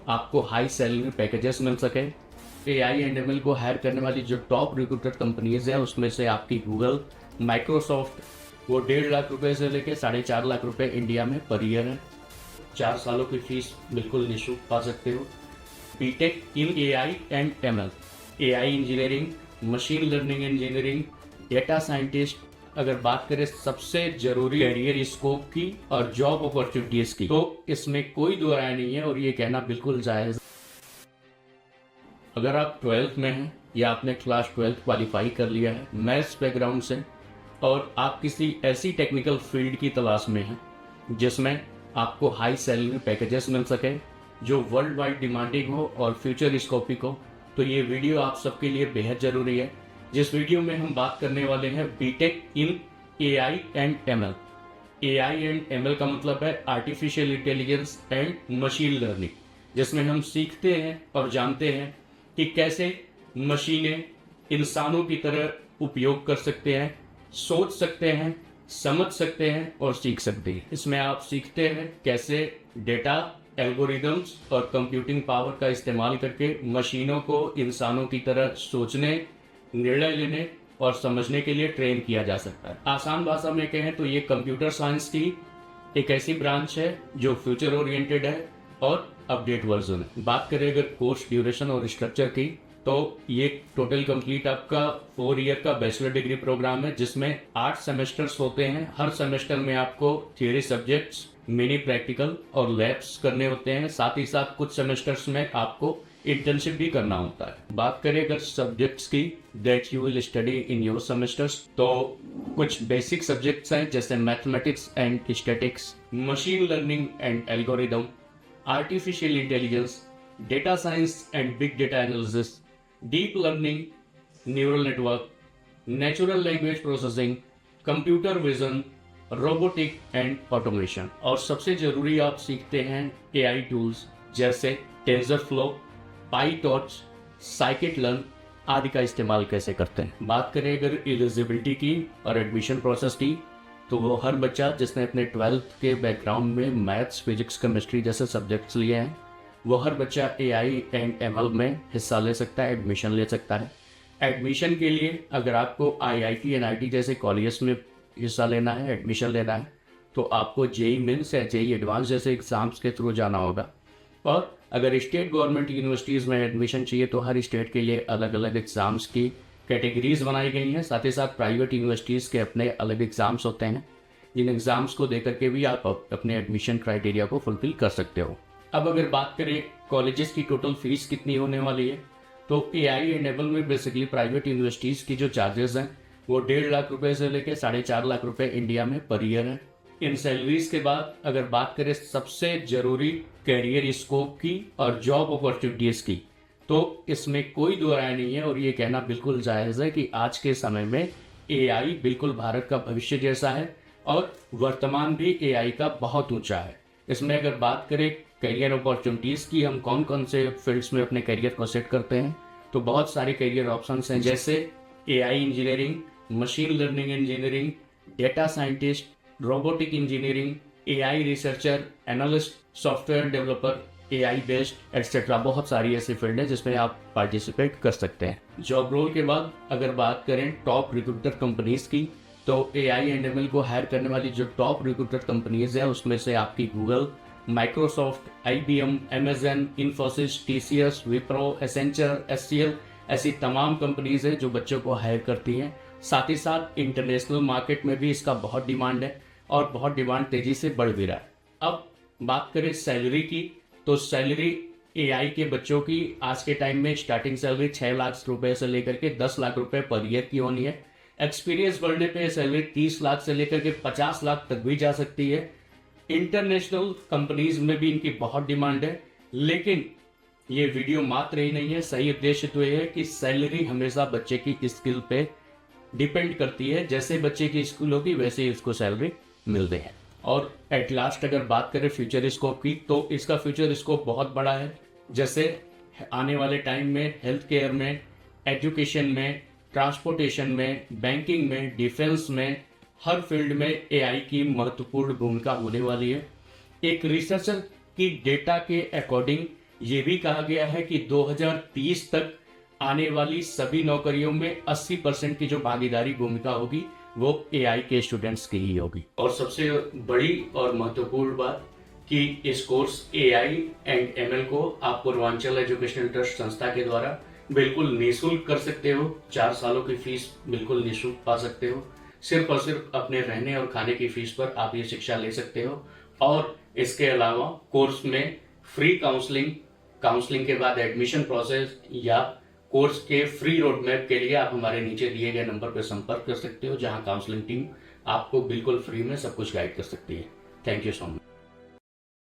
आपको high salary packages मिल सके। AI and ML को हायर करने वाली जो टॉप रिक्रूटर कंपनीज हैं उसमें से आपकी गूगल, माइक्रोसॉफ्ट, वो 1.5 लाख रुपए से लेके 4.5 लाख रुपए इंडिया में पर ईयर है। 4 सालों की फीस बिल्कुल निःशुल्क पा सकते हो। B Tech in AI and ML, AI engineering, machine learning engineering, data scientist, अगर बात करें सबसे जरूरी कैरियर स्कोप की और जॉब अपॉर्चुनिटीज की, तो इसमें कोई दो राय नहीं है और ये कहना बिल्कुल जायज। अगर आप 12th में हैं या आपने क्लास 12 क्वालिफाई कर लिया है मैथ्स बैकग्राउंड से और आप किसी ऐसी टेक्निकल फील्ड की तलाश में हैं जिसमें आपको हाई सैलरी पैकेजेस मिल सके, जो वर्ल्ड वाइड डिमांडिंग हो और फ्यूचर स्कोपिक हो, तो ये वीडियो आप सबके लिए बेहद ज़रूरी है। जिस वीडियो में हम बात करने वाले हैं B Tech in AI and ML. AI and ML का मतलब है artificial intelligence and machine learning, जिसमें हम सीखते हैं और जानते हैं कि कैसे मशीनें इंसानों की तरह उपयोग कर सकते हैं, सोच सकते हैं, समझ सकते हैं और सीख सकते हैं। इसमें आप सीखते हैं कैसे डेटा, एल्गोरिदम्स और कंप्यूटिंग पावर का इस्तेमाल करके मशीनों को इंसानों की तरह सोचने, निर्णय लेने और समझने के लिए ट्रेन किया जा सकता है। आसान भाषा में कहें तो ये कंप्यूटर साइंस की एक ऐसी ब्रांच है जो फ्यूचर ओरिएंटेड है और अपडेट वर्जन है। बात करें अगर कोर्स ड्यूरेशन और स्ट्रक्चर की, तो ये टोटल कंप्लीट आपका 4 ईयर का बैचलर डिग्री प्रोग्राम है जिसमें 8 सेमेस्टर्स होते हैं। हर सेमेस्टर में आपको थियरी सब्जेक्ट्स, मिनी प्रैक्टिकल और लैब्स करने होते हैं। साथ ही साथ कुछ सेमेस्टर्स में आपको इंटर्नशिप भी करना होता है। बात करें अगर सब्जेक्ट्स की that you will study in your semesters, तो कुछ बेसिक सब्जेक्ट्स हैं जैसे mathematics and statics, machine learning and algorithm, artificial intelligence, data science and big data analysis, deep learning, neural network, natural language processing, computer vision, robotic and automation. और सबसे जरूरी आप सीखते हैं एआई टूल्स जैसे TensorFlow, PyTorch, scikit learn आदि का इस्तेमाल कैसे करते हैं। बात करें अगर एलिजिबिलिटी की और एडमिशन प्रोसेस की, तो वो हर बच्चा जिसने अपने 12th के बैकग्राउंड में मैथ्स, फिजिक्स, केमिस्ट्री जैसे सब्जेक्ट्स लिए हैं, वो हर बच्चा एआई एंड एमएल में हिस्सा ले सकता है, एडमिशन ले सकता है। एडमिशन के लिए अगर आपको आईआईटी, एनआईटी जैसे कॉलेजेस में हिस्सा लेना है, एडमिशन लेना है, तो आपको जेई मेंस या जेई एडवांस जैसे एग्जाम्स के थ्रू जाना होगा। और अगर स्टेट गवर्नमेंट यूनिवर्सिटीज़ में एडमिशन चाहिए तो हर स्टेट के लिए अलग अलग एग्ज़ाम्स की कैटेगरीज बनाई गई हैं। साथ ही साथ प्राइवेट यूनिवर्सिटीज़ के अपने अलग एग्ज़ाम्स होते हैं, जिन एग्ज़ाम्स को देकर के भी आप अपने एडमिशन क्राइटेरिया को फुलफिल कर सकते हो। अब अगर बात करें कॉलेजेस की टोटल फीस कितनी होने वाली है, तो एआई एंड एमएल में बेसिकली प्राइवेट यूनिवर्सिटीज़ की जो चार्जेस हैं वो 1.5 लाख रुपए से लेकर 4.5 लाख रुपए इंडिया में पर ईयर है। इन सैलरीज के बाद अगर बात करें सबसे जरूरी कैरियर स्कोप की और जॉब अपॉर्चुनिटीज की, तो इसमें कोई दो राय नहीं है और ये कहना बिल्कुल जायज़ है कि आज के समय में एआई बिल्कुल भारत का भविष्य जैसा है और वर्तमान भी एआई का बहुत ऊंचा है। इसमें अगर बात करें करियर अपॉर्चुनिटीज़ की, हम कौन कौन से फील्ड्स में अपने करियर को सेट करते हैं, तो बहुत सारे करियर ऑप्शंस हैं जैसे AI engineering, machine learning engineering, data scientist, robotic engineering, AI researcher, analyst, software developer, AI based etcetera. बहुत सारी ऐसी फील्ड है जिसमें आप पार्टिसिपेट कर सकते हैं। जॉब रोल के बाद अगर बात करें टॉप रिक्रूटर कंपनीज की, तो एआई एंड एमएल को हायर करने वाली जो टॉप रिक्रूटर कंपनीज हैं उसमें से आपकी Google, Microsoft, IBM, Amazon, Infosys, TCS, Wipro, Accenture, HCL ऐसी तमाम कंपनीज हैं जो बच्चों को हायर करती हैं। साथ ही साथ इंटरनेशनल मार्केट में भी इसका बहुत डिमांड है और बहुत डिमांड तेजी से बढ़ भी रहा है। अब बात करें सैलरी की, तो सैलरी एआई के बच्चों की आज के टाइम में स्टार्टिंग सैलरी 6 लाख रुपए से लेकर के 10 लाख रुपए पर ईयर की होनी है। एक्सपीरियंस बढ़ने पे सैलरी 30 लाख से लेकर के 50 लाख तक भी जा सकती है। इंटरनेशनल कंपनीज में भी इनकी बहुत डिमांड है, लेकिन ये वीडियो मात्र ही नहीं है, सही उद्देश्य तो ये है कि सैलरी हमेशा बच्चे की स्किल पे डिपेंड करती है। जैसे बच्चे की स्किल होगी वैसे ही उसको सैलरी मिलती है। और एट लास्ट अगर बात करें फ्यूचर स्कोप की, तो इसका फ्यूचर स्कोप बहुत बड़ा है। जैसे आने वाले टाइम में हेल्थ केयर में, एजुकेशन में, ट्रांसपोर्टेशन में, बैंकिंग में, डिफेंस में, हर फील्ड में एआई की महत्वपूर्ण भूमिका होने वाली है। एक रिसर्चर की डेटा के अकॉर्डिंग ये भी कहा गया है कि 2030 तक आने वाली सभी नौकरियों में 80% की जो भागीदारी भूमिका होगी वो एआई के स्टूडेंट्स की ही होगी। और सबसे बड़ी और महत्वपूर्ण बात कि इस कोर्स एआई एंड एमएल को आप पूर्वांचल एजुकेशनल ट्रस्ट संस्था के द्वारा बिल्कुल निःशुल्क कर सकते हो। 4 सालों की फीस बिल्कुल निःशुल्क पा सकते हो। सिर्फ और सिर्फ अपने रहने और खाने की फीस पर आप ये शिक्षा ले सकते हो। और इसके अलावा कोर्स में फ्री काउंसलिंग के बाद एडमिशन प्रोसेस या कोर्स के फ्री रोड मैप के लिए आप हमारे नीचे दिए गए नंबर पर संपर्क कर सकते हो, जहां काउंसलिंग टीम आपको बिल्कुल फ्री में सब कुछ गाइड कर सकती है। Thank you so much.